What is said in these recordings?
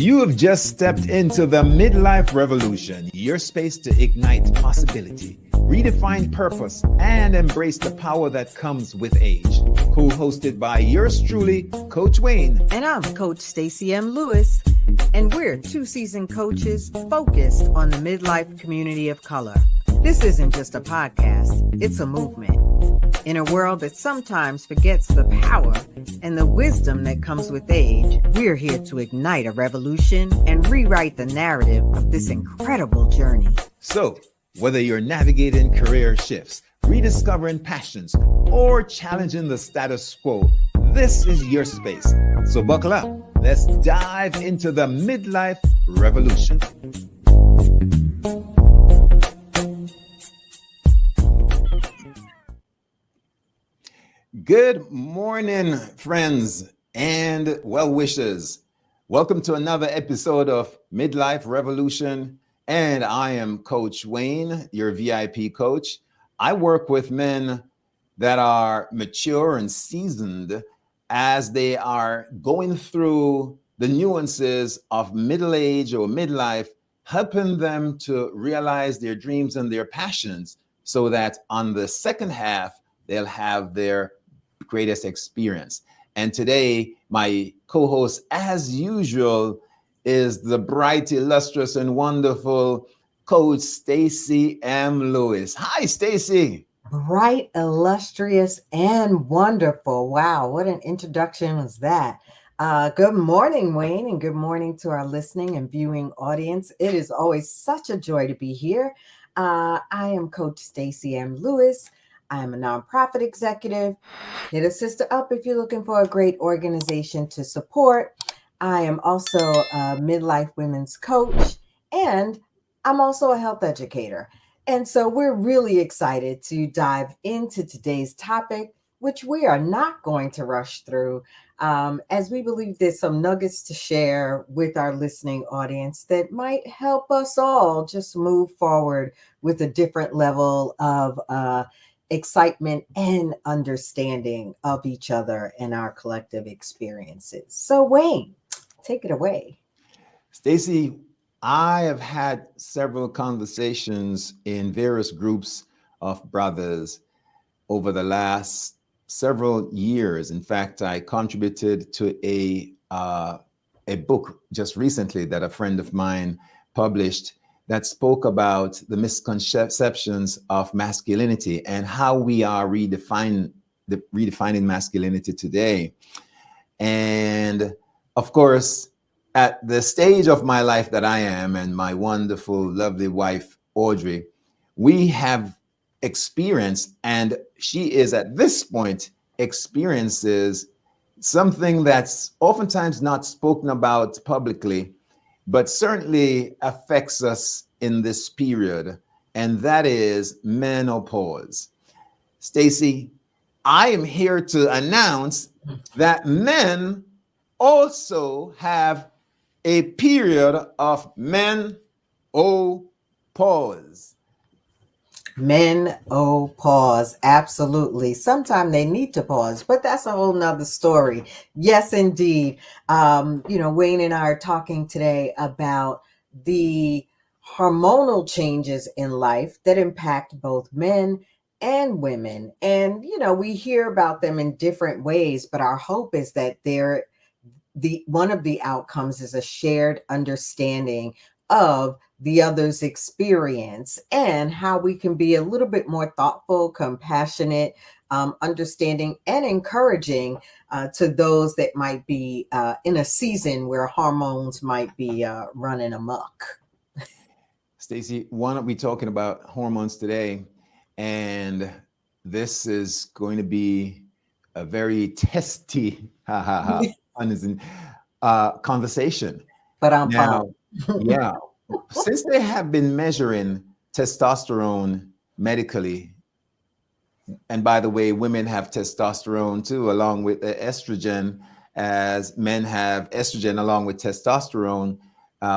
You have just stepped into the Midlife Revolution, your space to ignite possibility, redefine purpose, and embrace the power that comes with age. Co-hosted by yours truly, Coach Wayne. And I'm Coach Stacy M. Lewis, and we're two seasoned coaches focused on the midlife community of color. This isn't just a podcast, it's a movement. In a world that sometimes forgets the power and the wisdom that comes with age, we're here to ignite a revolution and rewrite the narrative of this incredible journey. So, whether you're navigating career shifts, rediscovering passions, or challenging the status quo, this is your space. So buckle up. Let's dive into the Midlife Revolution. Good morning, friends and well-wishers. Welcome to another episode of Midlife Revolution. And I am Coach Wayne, your VIP coach. I work with men that are mature and seasoned as they are going through the nuances of middle age or midlife, helping them to realize their dreams and their passions so that on the second half, they'll have their greatest experience. And today, my co-host, as usual, is the bright, illustrious, and wonderful Coach Stacy M. Lewis. Hi, Stacy. Bright, illustrious, and wonderful. Wow, what an introduction was that. Good morning, Wayne, and good morning to our listening and viewing audience. It is always such a joy to be here. I am Coach Stacy M. Lewis. I am a nonprofit executive. Hit a sister up if you're looking for a great organization to support. I am also a midlife women's coach, and I'm also a health educator. And so we're really excited to dive into today's topic, which we are not going to rush through, as we believe there's some nuggets to share with our listening audience that might help us all just move forward with a different level of excitement and understanding of each other and our collective experiences. So Wayne, take it away. Stacy, I have had several conversations in various groups of brothers over the last several years. In fact, I contributed to a book just recently that a friend of mine published that spoke about the misconceptions of masculinity and how we are redefining masculinity today. And of course, at the stage of my life that I am and my wonderful, lovely wife, Audrey, we have experienced, and she is at this point experiences something that's oftentimes not spoken about publicly, but certainly affects us in this period, and that is menopause. Stacy, I am here to announce that men also have a period of menopause. Menopause, absolutely. Sometimes they need to pause, but that's a whole nother story. Yes, indeed. Wayne and I are talking today about the hormonal changes in life that impact both men and women. And, we hear about them in different ways, but our hope is that one of the outcomes is a shared understanding of the other's experience and how we can be a little bit more thoughtful, compassionate, understanding, and encouraging to those that might be in a season where hormones might be running amok. Stacy, why don't we talking about hormones today? And this is going to be a very testy conversation. But I'm now, yeah. Since they have been measuring testosterone medically, and by the way, women have testosterone too, along with estrogen, as men have estrogen along with testosterone,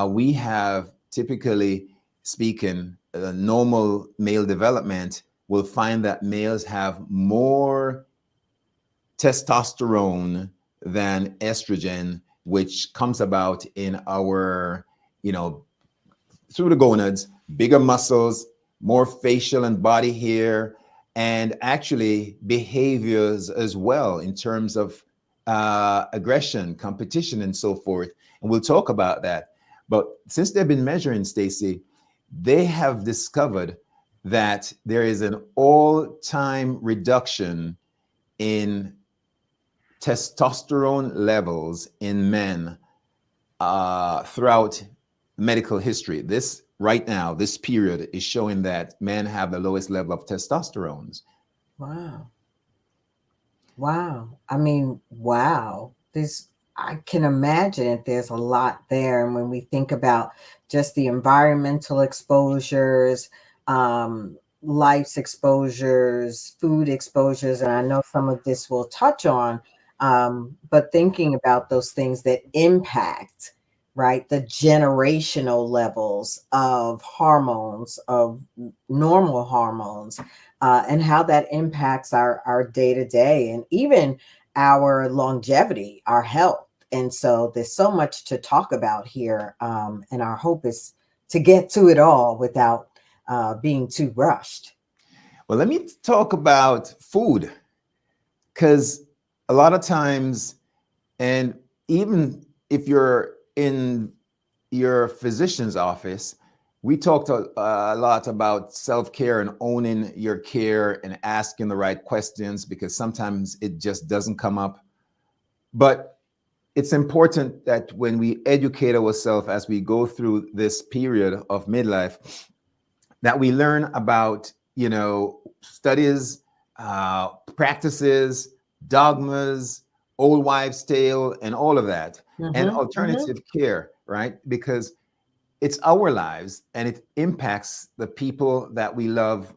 we have, typically speaking, normal male development will find that males have more testosterone than estrogen which comes about in our, you know, through the gonads, bigger muscles, more facial and body hair, and actually behaviors as well in terms of aggression, competition, and so forth. And we'll talk about that. But since they've been measuring, Stacy, they have discovered that there is an all-time reduction in testosterone levels in men throughout medical history. This right now, this period is showing that men have the lowest level of testosterones. Wow. Wow. I mean, wow. This, I can imagine that there's a lot there. And when we think about just the environmental exposures, life's exposures, food exposures, and I know some of this we'll touch on, but thinking about those things that impact, right, the generational levels of hormones, of normal hormones, and how that impacts our day to day and even our longevity, our health. And so there's so much to talk about here. And our hope is to get to it all without being too rushed. Well, let me talk about food, because a lot of times, and even if you're in your physician's office, we talked a lot about self-care and owning your care and asking the right questions, because sometimes it just doesn't come up. But it's important that when we educate ourselves as we go through this period of midlife, that we learn about, you know, studies, practices, dogmas, old wives' tale, and all of that, and Mm-hmm, mm-hmm. alternative care, right? Because it's our lives and it impacts the people that we love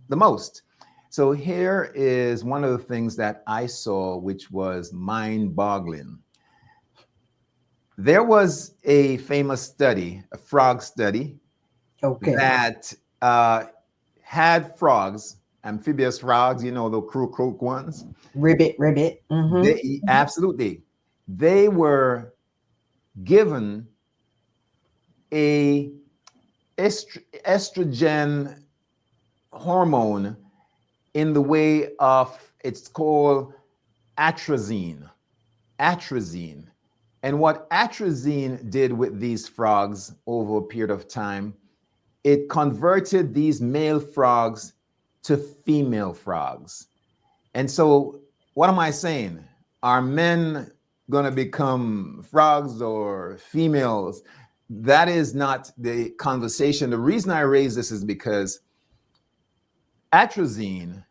the most. So here is one of the things that I saw, which was mind-boggling. There was a famous study, a frog study, Okay. that had frogs, amphibious frogs, you know, the croak ones. Ribbit, ribbit. Mm-hmm. They absolutely, they were given a estrogen hormone in the way of, it's called atrazine. Atrazine. And what atrazine did with these frogs over a period of time, it converted these male frogs to female frogs. And so, what am I saying? Are men going to become frogs or females? That is not the conversation. The reason I raise this is because atrazine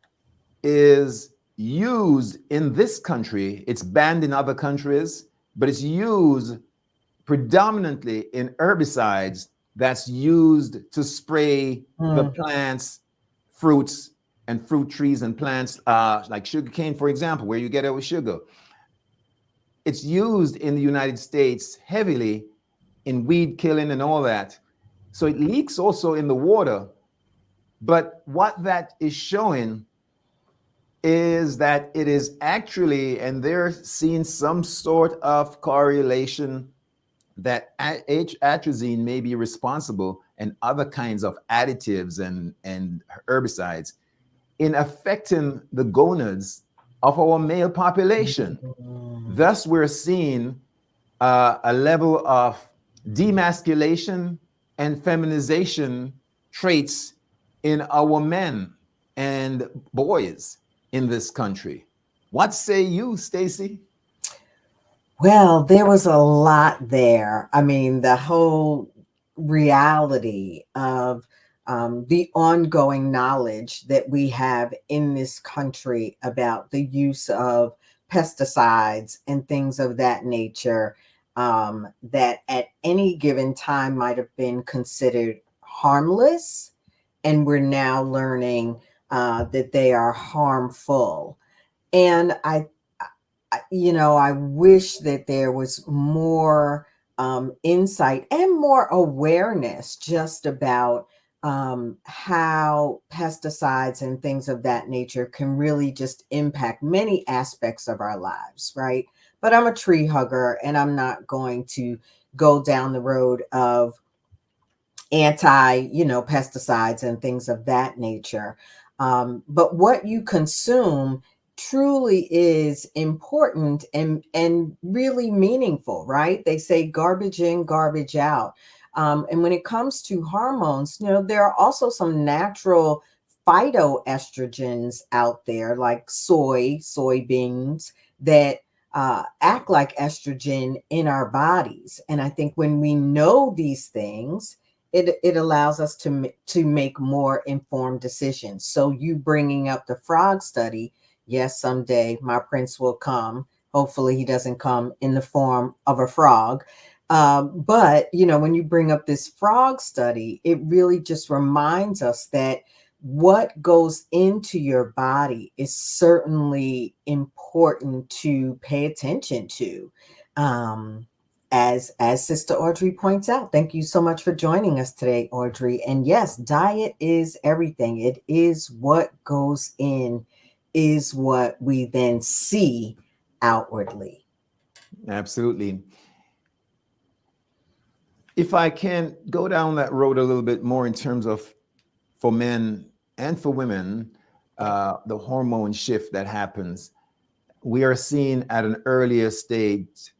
is used in this country, it's banned in other countries, but it's used predominantly in herbicides that's used to spray the Mm. plants, fruits, and fruit trees and plants, like sugarcane, for example, where you get our sugar. It's used in the United States heavily in weed killing and all that. So it leaks also in the water. But what that is showing is that it is actually, and they're seeing some sort of correlation that atrazine may be responsible, and other kinds of additives and herbicides, in affecting the gonads of our male population. Mm. Thus, we're seeing a level of demasculation and feminization traits in our men and boys in this country. What say you, Stacy? Well, there was a lot there. I mean, the whole reality of the ongoing knowledge that we have in this country about the use of pesticides and things of that nature, that at any given time might have been considered harmless. And we're now learning that they are harmful. And I wish that there was more insight and more awareness just about how pesticides and things of that nature can really just impact many aspects of our lives, right? But I'm a tree hugger, and I'm not going to go down the road of pesticides and things of that nature. But what you consume truly is important and really meaningful, right? They say garbage in, garbage out. And when it comes to hormones, there are also some natural phytoestrogens out there, like soybeans, that act like estrogen in our bodies. And I think when we know these things, it allows us to make more informed decisions. So you bringing up the frog study, yes, someday my prince will come. Hopefully, he doesn't come in the form of a frog. But when you bring up this frog study, it really just reminds us that what goes into your body is certainly important to pay attention to. Um, as Sister Audrey points out. Thank you so much for joining us today, Audrey. And yes, diet is everything. It is what goes in, is what we then see outwardly. Absolutely. If I can go down that road a little bit more in terms of for men and for women, the hormone shift that happens, we are seeing at an earlier stage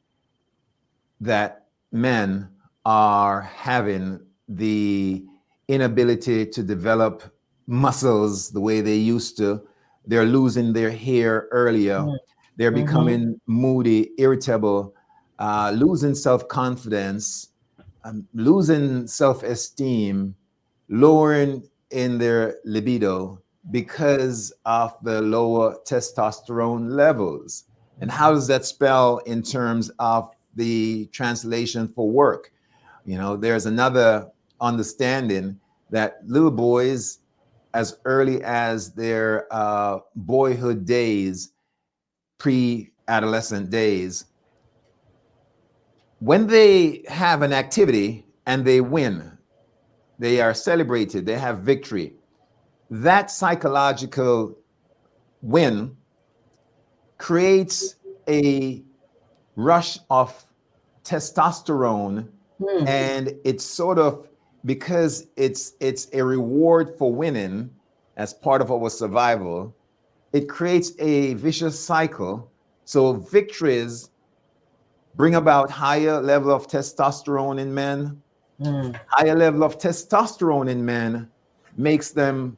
that men are having the inability to develop muscles the way they used to. They're losing their hair earlier. They're Mm-hmm. becoming moody, irritable, losing self confidence, losing self esteem, lowering in their libido because of the lower testosterone levels. And how does that spell in terms of the translation for work? There's another understanding that little boys, as early as their boyhood days, pre-adolescent days, when they have an activity and they win, they are celebrated, they have victory. That psychological win creates a rush of testosterone, Mm-hmm. and it's sort of, because it's a reward for winning as part of our survival, it creates a vicious cycle. So victories bring about higher level of testosterone in men. Mm-hmm. Higher level of testosterone in men makes them,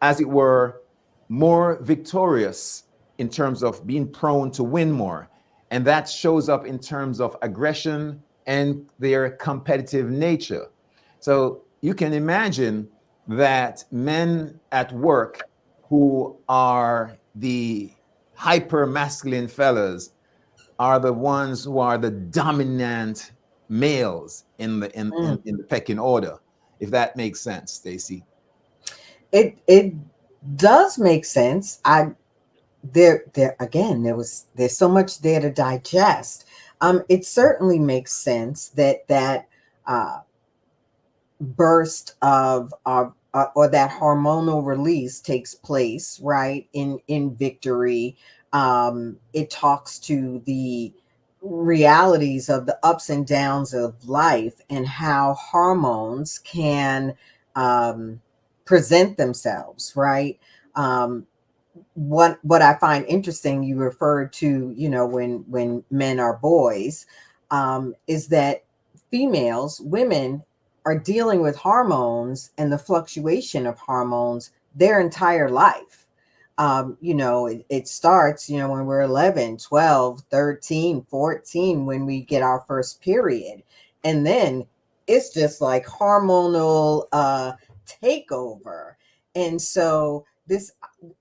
as it were, more victorious in terms of being prone to win more. And that shows up in terms of aggression and their competitive nature. So you can imagine that men at work who are the hyper masculine fellas are the ones who are the dominant males in in the pecking order, if that makes sense, Stacy. It does make sense. There again, there's so much there to digest. It certainly makes sense that uh burst of or that hormonal release takes place, right, in victory. It talks to the realities of the ups and downs of life and how hormones can um present themselves, right? um what I find interesting, you referred to, when men are boys, is that women are dealing with hormones and the fluctuation of hormones their entire life. It starts, when we're 11, 12, 13, 14, when we get our first period. And then it's just like hormonal takeover. And so this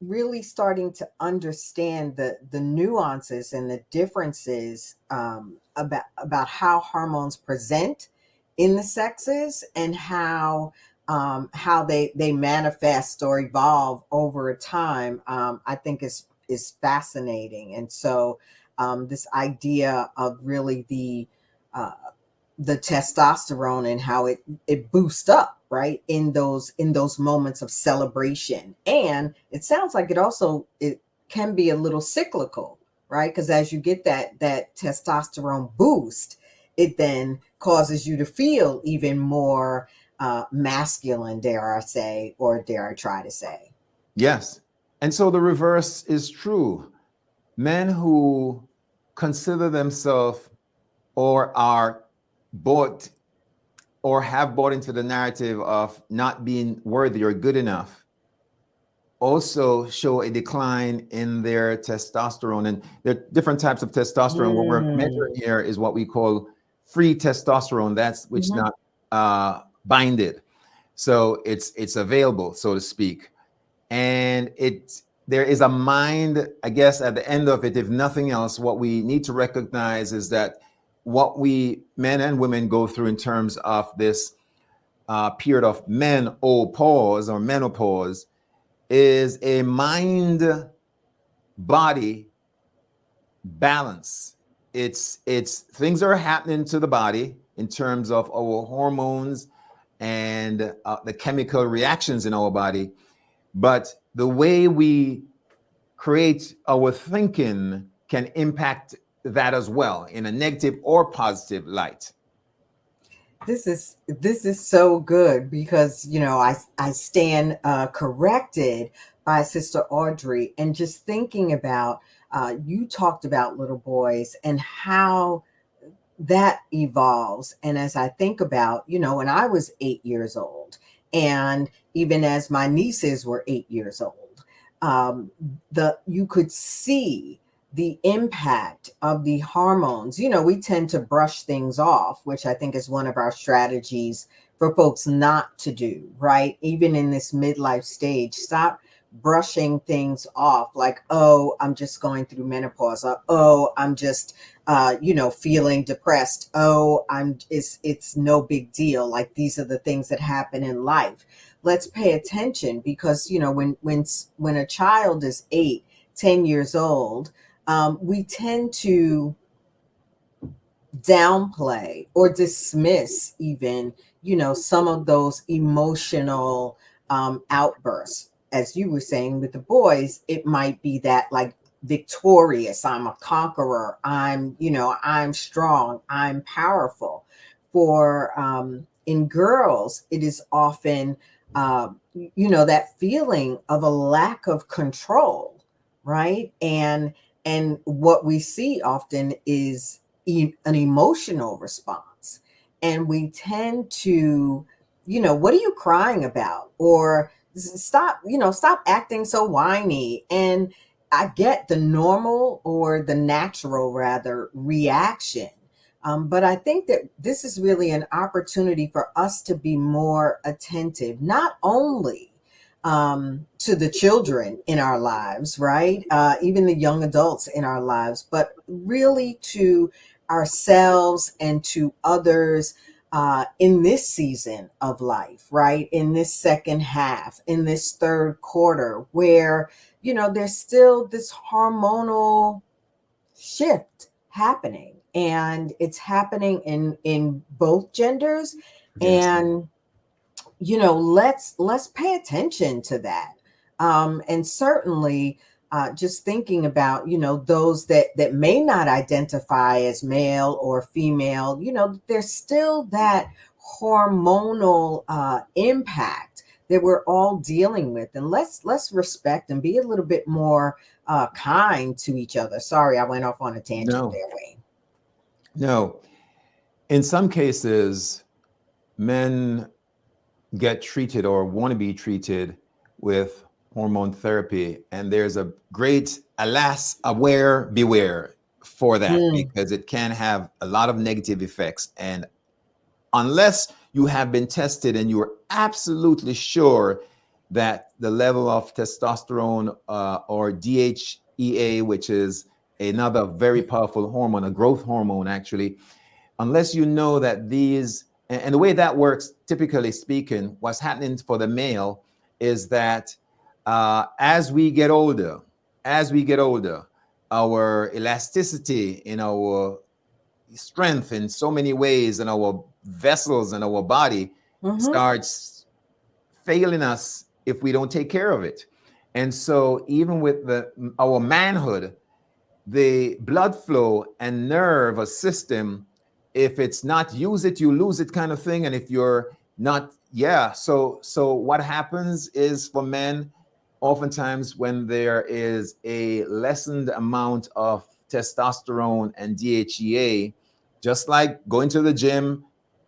really starting to understand the nuances and the differences, about how hormones present in the sexes, and how they manifest or evolve over time, I think is fascinating. And so this idea of really uh, the testosterone and how it boosts up. right, in those moments of celebration. And it sounds like it can be a little cyclical, right? Because as you get that testosterone boost, it then causes you to feel even more masculine, dare I say, or dare I try to say. Yes. And so the reverse is true. Men who consider themselves or are bought or have bought into the narrative of not being worthy or good enough also show a decline in their testosterone. And there are different types of testosterone. What we're measuring Mm. here is what we call free testosterone. That's which Hmm. not binded. So it's available, so to speak. And there is a mind, I guess, at the end of it, if nothing else, what we need to recognize is that what we men and women go through in terms of this period of menopause or menopause is a mind body balance. It's things are happening to the body in terms of our hormones and the chemical reactions in our body, but the way we create our thinking can impact that as well in a negative or positive light. This is so good because I stand corrected by Sister Audrey, and just thinking about you talked about little boys and how that evolves. And as I think about, when I was 8 years old, and even as my nieces were 8 years old, the you could see the impact of the hormones. We tend to brush things off, which I think is one of our strategies for folks not to do, right? Even in this midlife stage, stop brushing things off like, oh, I'm just going through menopause, or oh, I'm just feeling depressed. Oh, it's no big deal. Like, these are the things that happen in life. Let's pay attention, because when a child is 8, 10 years old, we tend to downplay or dismiss even some of those emotional outbursts. As you were saying with the boys, it might be that, like, victorious, I'm a conqueror, I'm strong, I'm powerful. For in girls, it is often that feeling of a lack of control, right? And what we see often is an emotional response. And we tend to, what are you crying about? Or stop acting so whiny. And I get the normal, or the natural rather, reaction. But I think that this is really an opportunity for us to be more attentive, not only to the children in our lives, right? Even the young adults in our lives, but really to ourselves and to others in this season of life, right? In this second half, in this third quarter, where, there's still this hormonal shift happening, and it's happening in both genders. Yes. And let's pay attention to that. And certainly just thinking about those that may not identify as male or female, there's still that hormonal impact that we're all dealing with. And let's respect and be a little bit more kind to each other. Sorry, I went off on a tangent No, there, Wayne. no. In some cases, men get treated or want to be treated with hormone therapy. And there's a great, alas, aware, beware for that, Mm, because it can have a lot of negative effects. And unless you have been tested and you are absolutely sure that the level of testosterone or DHEA, which is another very powerful hormone, a growth hormone actually, unless you know that these, and the way that works, typically speaking, what's happening for the male is that as we get older, as we get older, our elasticity in our strength in so many ways in our vessels and our body mm-hmm. starts failing us if we don't take care of it. And so even with our manhood, the blood flow and nerve system, if it's not use it, you lose it kind of thing. And if you're not, yeah. So what happens is for men, oftentimes when there is a lessened amount of testosterone and DHEA, just like going to the gym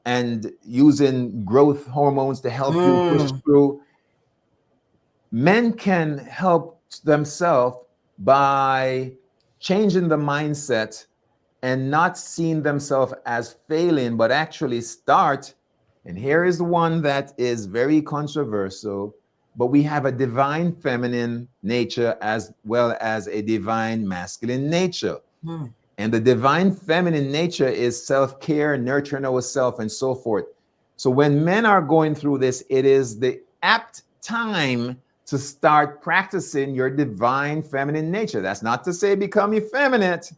and using growth hormones to help you push Mm, through, men can help themselves by changing the mindset and not seeing themselves as failing, but actually start. And here is one that is very controversial, but we have a divine feminine nature as well as a divine masculine nature. mm. And the divine feminine nature is self care, nurturing ourselves, and so forth. So when men are going through this, it is the apt time to start practicing your divine feminine nature. That's not to say become effeminate,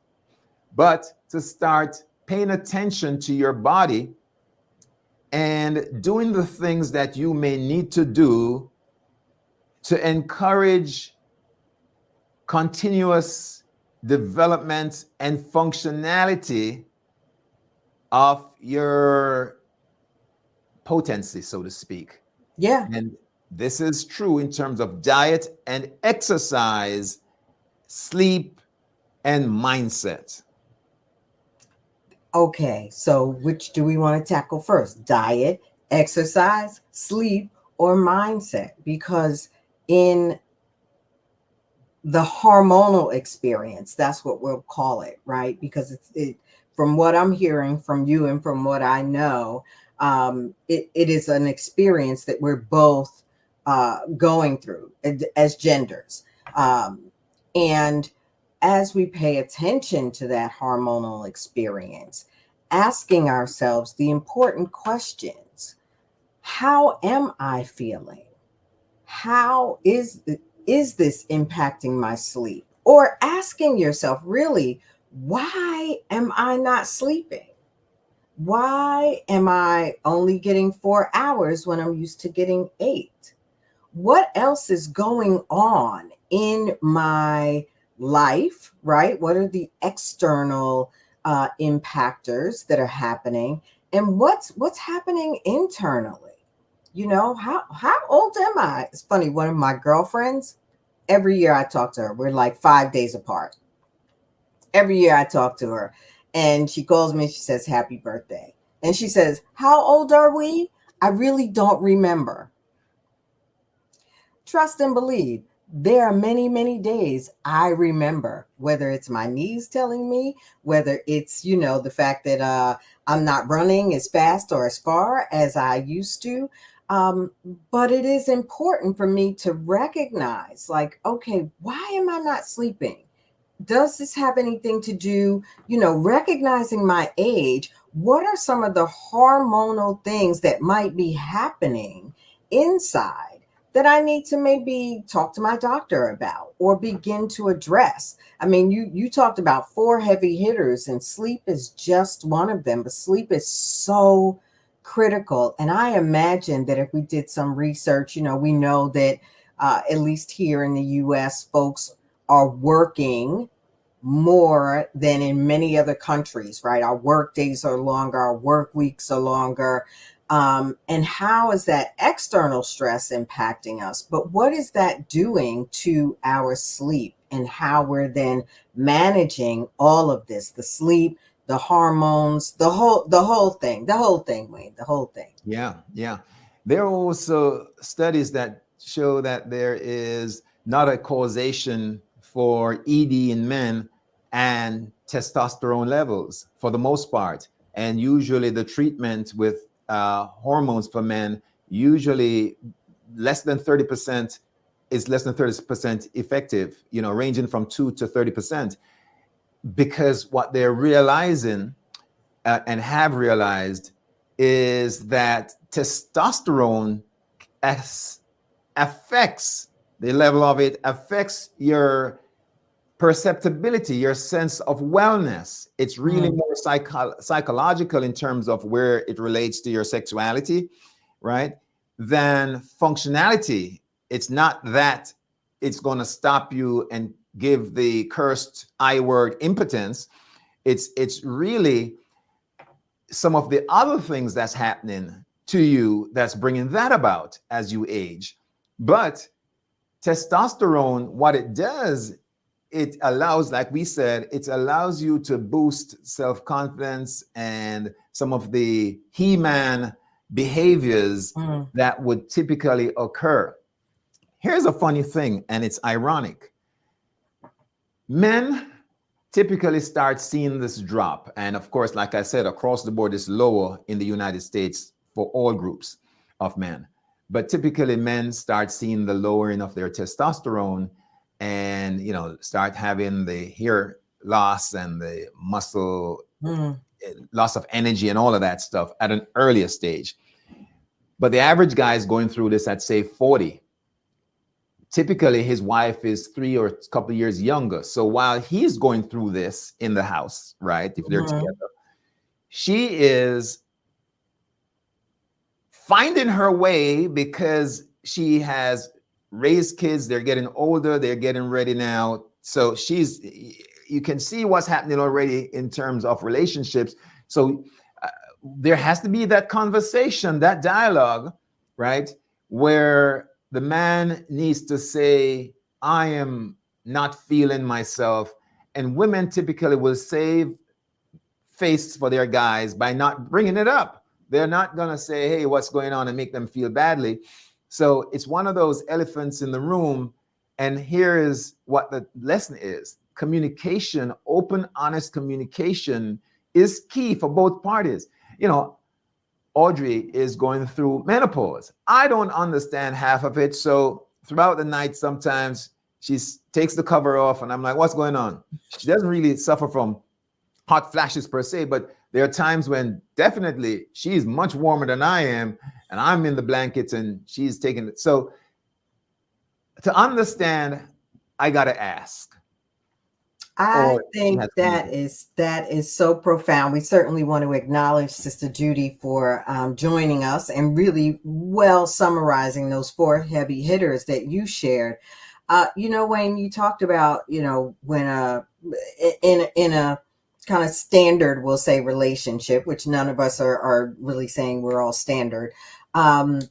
but to start paying attention to your body and doing the things that you may need to do to encourage continuous development and functionality of your potency, so to speak. Yeah. And this is true in terms of diet and exercise, sleep, and mindset. Okay. So which do we want to tackle first? Diet, exercise, sleep, or mindset? Because in the hormonal experience, that's what we'll call it, right? Because it from what I'm hearing from you and from what I know, it is an experience that we're both going through as genders. And as we pay attention to that hormonal experience, asking ourselves the important questions: how am I feeling? How is this impacting my sleep? Or asking yourself, really, why am I not sleeping? Why am I only getting 4 hours when I'm used to getting 8? What else is going on in my life, right? What are the external impactors that are happening, and what's happening internally? How old am I? It's funny. One of my girlfriends, every year I talk to her. We're like 5 days apart. Every year I talk to her, and she calls me. She says, "Happy birthday," and she says, "How old are we?" I really don't remember. Trust and believe. There are many, many days I remember, whether it's my knees telling me, whether it's, the fact that I'm not running as fast or as far as I used to. Um, but it is important for me to recognize, like, okay, why am I not sleeping? Does this have anything to do, recognizing my age? What are some of the hormonal things that might be happening inside that I need to maybe talk to my doctor about or begin to address? I mean, you talked about 4 heavy hitters, and sleep is just one of them, but sleep is so critical. And I imagine that if we did some research, we know that at least here in the US, folks are working more than in many other countries, right? Our work days are longer, our work weeks are longer. And how is that external stress impacting us? But what is that doing to our sleep, and how we're then managing all of this, the sleep, the hormones, the whole thing, Wayne, the whole thing. Yeah, yeah. There are also studies that show that there is not a causation for ED in men and testosterone levels for the most part. And usually the treatment with hormones for men, usually less than 30% is less than 30% effective, ranging from 2 to 30%. Because what they're realizing and have realized is that testosterone affects the level of it, affects your perceptibility, your sense of wellness. It's really Mm, more psychological in terms of where it relates to your sexuality, right? than functionality. It's not that it's going to stop you and give the cursed I word impotence. It's really some of the other things that's happening to you that's bringing that about as you age. But testosterone, what it does, it allows, like we said, it allows you to boost self-confidence and some of the he-man behaviors that would typically occur. Here's a funny thing, and it's ironic. Men typically start seeing this drop. And of course, like I said, across the board is lower in the United States for all groups of men. But typically men start seeing the lowering of their testosterone and, start having the hair loss and the muscle loss of energy and all of that stuff at an earlier stage. But the average guy is going through this at, say, 40. Typically, his wife is 3 or a couple of years younger. So while he's going through this in the house, right, if they're together, she is finding her way because she has raised kids. They're getting older. They're getting ready now. So you can see what's happening already in terms of relationships. So there has to be that conversation, that dialogue, right, where the man needs to say, I am not feeling myself. And women typically will save face for their guys by not bringing it up. They're not going to say, hey, what's going on, and make them feel badly. So it's one of those elephants in the room. And here is what the lesson is. Communication, open, honest communication is key for both parties. Audrey is going through menopause. I don't understand half of it. So throughout the night, sometimes she takes the cover off and I'm like, what's going on? She doesn't really suffer from hot flashes per se, but there are times when definitely she's much warmer than I am and I'm in the blankets and she's taking it. So to understand, I got to ask. I think that is so profound. We certainly want to acknowledge Sister Judy for joining us and really well summarizing those 4 heavy hitters that you shared. Wayne, you talked about, when in a kind of standard, we'll say, relationship, which none of us are really saying we're all standard, that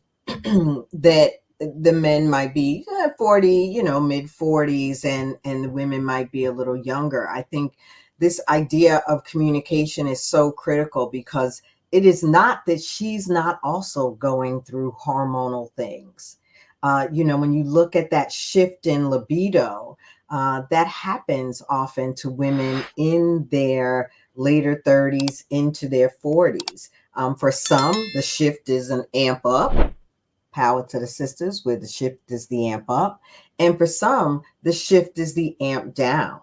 the men might be 40, mid 40s, and the women might be a little younger. I think this idea of communication is so critical because it is not that she's not also going through hormonal things. When you look at that shift in libido, that happens often to women in their later 30s into their 40s. For some, the shift is an amp up. Power to the sisters, where the shift is the amp up. And for some, the shift is the amp down.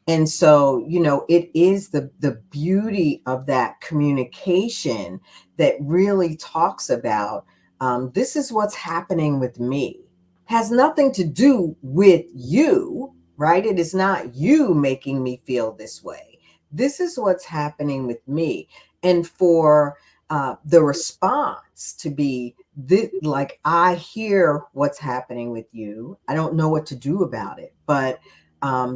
And so, it is the beauty of that communication that really talks about this is what's happening with me. Has nothing to do with you, right? It is not you making me feel this way. This is what's happening with me. And for the response to be like, I hear what's happening with you. I don't know what to do about it, but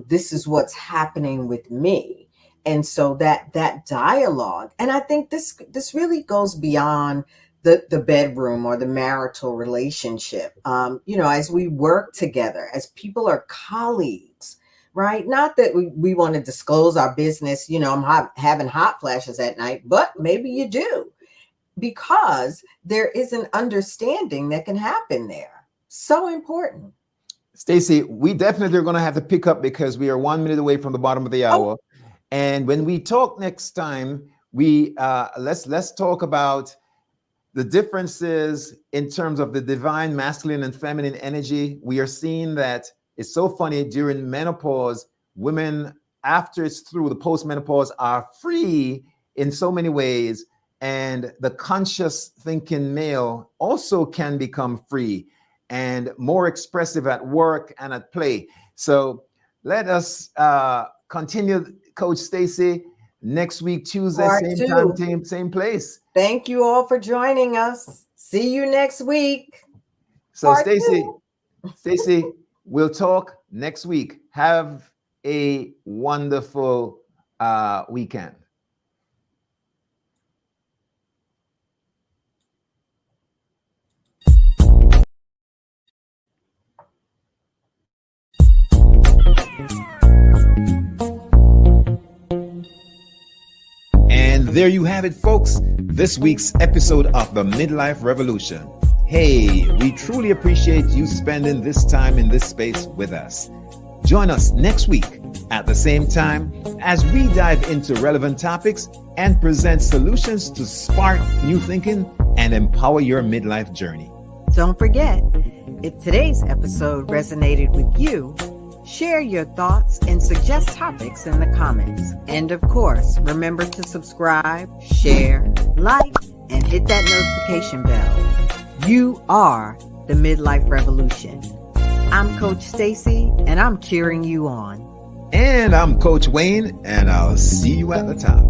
this is what's happening with me. And so that dialogue, and I think this really goes beyond the bedroom or the marital relationship. As we work together, as people are colleagues, right? Not that we want to disclose our business. I'm having hot flashes at night, but maybe you do, because there is an understanding that can happen there. So important. Stacy, we definitely are going to have to pick up because we are 1 minute away from the bottom of the hour. And when we talk next time, we let's talk about the differences in terms of the divine masculine and feminine energy. We are seeing that it's so funny during menopause, women, after it's through the post-menopause, are free in so many ways. And the conscious thinking male also can become free and more expressive at work and at play. So let us continue, Coach Stacy, next week, Tuesday, same time, same place. Thank you all for joining us. See you next week. So Stacy, we'll talk next week. Have a wonderful weekend. And there you have it, folks. This week's episode of the Midlife Revolution. Hey, we truly appreciate you spending this time in this space with us. Join us next week at the same time as we dive into relevant topics and present solutions to spark new thinking and empower your midlife journey. Don't forget, if today's episode resonated with you, share your thoughts and suggest topics in the comments. And of course, remember to subscribe, share, like, and hit that notification bell. You are the Midlife Revolution. I'm Coach Stacy, and I'm cheering you on. And I'm Coach Wayne, and I'll see you at the top.